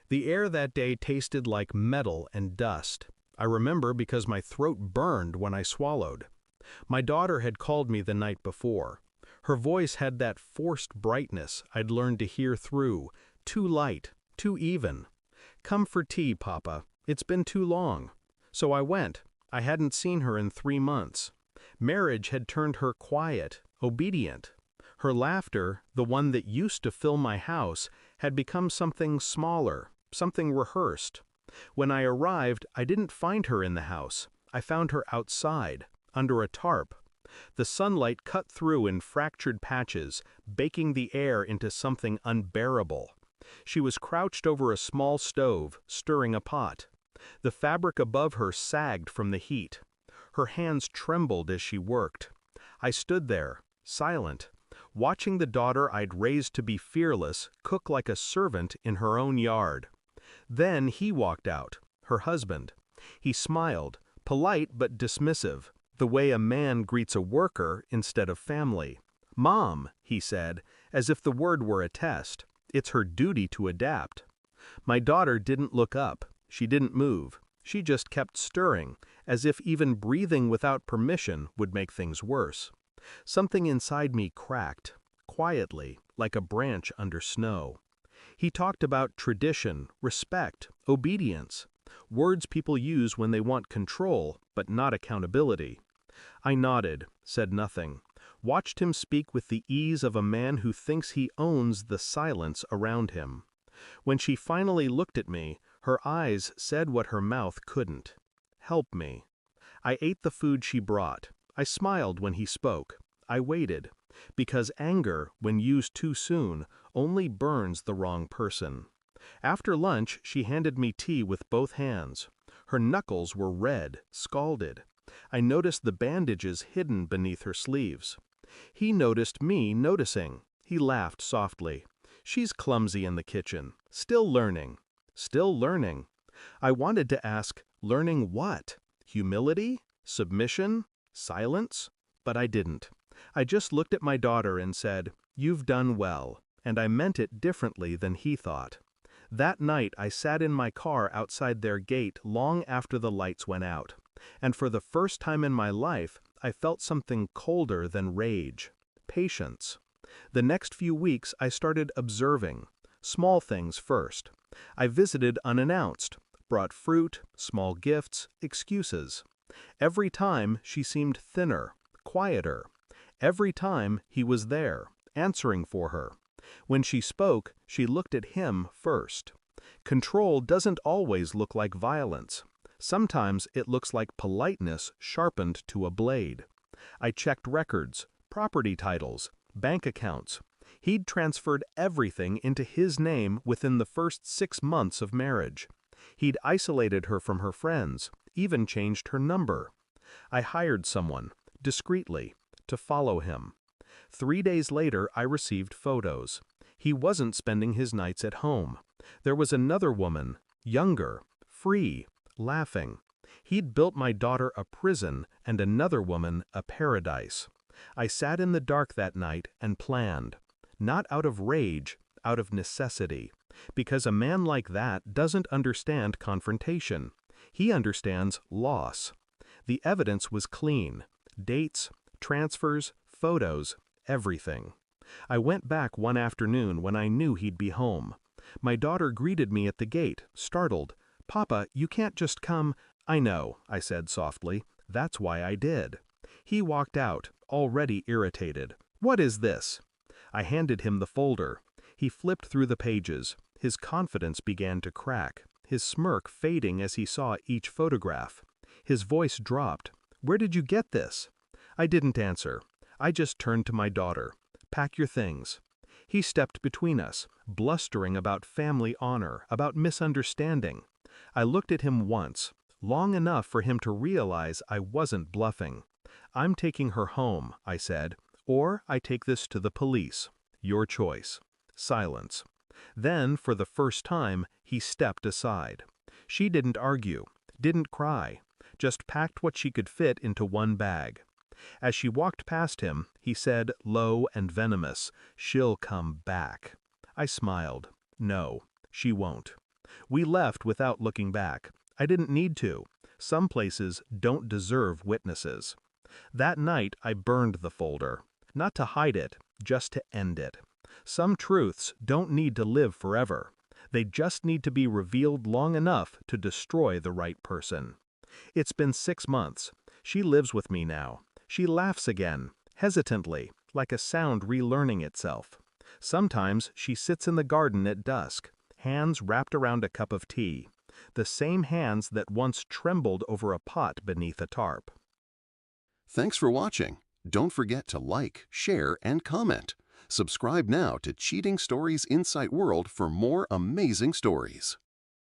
The air that day tasted like metal and dust. I remember because my throat burned when I swallowed. My daughter had called me the night before. Her voice had that forced brightness I'd learned to hear through, too light, too even. "Come for tea, Papa. It's been too long." So I went. I hadn't seen her in 3 months. Marriage had turned her quiet, obedient. Her laughter, the one that used to fill my house, had become something smaller, something rehearsed. When I arrived, I didn't find her in the house. I found her outside, under a tarp. The sunlight cut through in fractured patches, baking the air into something unbearable. She was crouched over a small stove, stirring a pot. The fabric above her sagged from the heat. Her hands trembled as she worked. I stood there, silent, watching the daughter I'd raised to be fearless cook like a servant in her own yard. Then he walked out, her husband. He smiled, polite but dismissive, the way a man greets a worker instead of family. "Mom," he said, as if the word were a test. It's her duty to adapt. My daughter didn't look up. She didn't move. She just kept stirring, as if even breathing without permission would make things worse. Something inside me cracked, quietly, like a branch under snow. He talked about tradition, respect, obedience, words people use when they want control, but not accountability. I nodded, said nothing, watched him speak with the ease of a man who thinks he owns the silence around him. When she finally looked at me, her eyes said what her mouth couldn't. "Help me." I ate the food she brought. I smiled when he spoke. I waited, because anger, when used too soon, only burns the wrong person. After lunch, she handed me tea with both hands. Her knuckles were red, scalded. I noticed the bandages hidden beneath her sleeves. He noticed me noticing. He laughed softly. "She's clumsy in the kitchen. Still learning." Still learning. I wanted to ask, learning what? Humility? Submission? Silence? But I didn't. I just looked at my daughter and said, "You've done well," and I meant it differently than he thought. That night I sat in my car outside their gate long after the lights went out, and for the first time in my life I felt something colder than rage. Patience. The next few weeks I started observing. Small things first. I visited unannounced, brought fruit, small gifts, excuses. Every time she seemed thinner, quieter. Every time he was there, answering for her. When she spoke, she looked at him first. Control doesn't always look like violence. Sometimes it looks like politeness sharpened to a blade. I checked records, property titles, bank accounts. He'd transferred everything into his name within the first 6 months of marriage. He'd isolated her from her friends, even changed her number. I hired someone, discreetly, to follow him. 3 days later, I received photos. He wasn't spending his nights at home. There was another woman, younger, free, laughing. He'd built my daughter a prison and another woman a paradise. I sat in the dark that night and planned. Not out of rage, out of necessity. Because a man like that doesn't understand confrontation. He understands loss. The evidence was clean. Dates, transfers, photos, everything. I went back one afternoon when I knew he'd be home. My daughter greeted me at the gate, startled. "Papa, you can't just come." "I know," I said softly. "That's why I did." He walked out, already irritated. "What is this?" I handed him the folder. He flipped through the pages. His confidence began to crack, his smirk fading as he saw each photograph. His voice dropped. "Where did you get this?" I didn't answer. I just turned to my daughter. "Pack your things." He stepped between us, blustering about family honor, about misunderstanding. I looked at him once, long enough for him to realize I wasn't bluffing. "I'm taking her home," I said, "or I take this to the police. Your choice." Silence. Then, for the first time, he stepped aside. She didn't argue, didn't cry, just packed what she could fit into one bag. As she walked past him, he said, low and venomous, "She'll come back." I smiled. No, she won't. We left without looking back. I didn't need to. Some places don't deserve witnesses. That night, I burned the folder. Not to hide it, just to end it. Some truths don't need to live forever. They just need to be revealed long enough to destroy the right person. It's been 6 months. She lives with me now. She laughs again, hesitantly, like a sound relearning itself. Sometimes she sits in the garden at dusk, hands wrapped around a cup of tea. The same hands that once trembled over a pot beneath a tarp. Thanks for watching. Don't forget to like, share, and comment. Subscribe now to Cheating Stories Insight World for more amazing stories.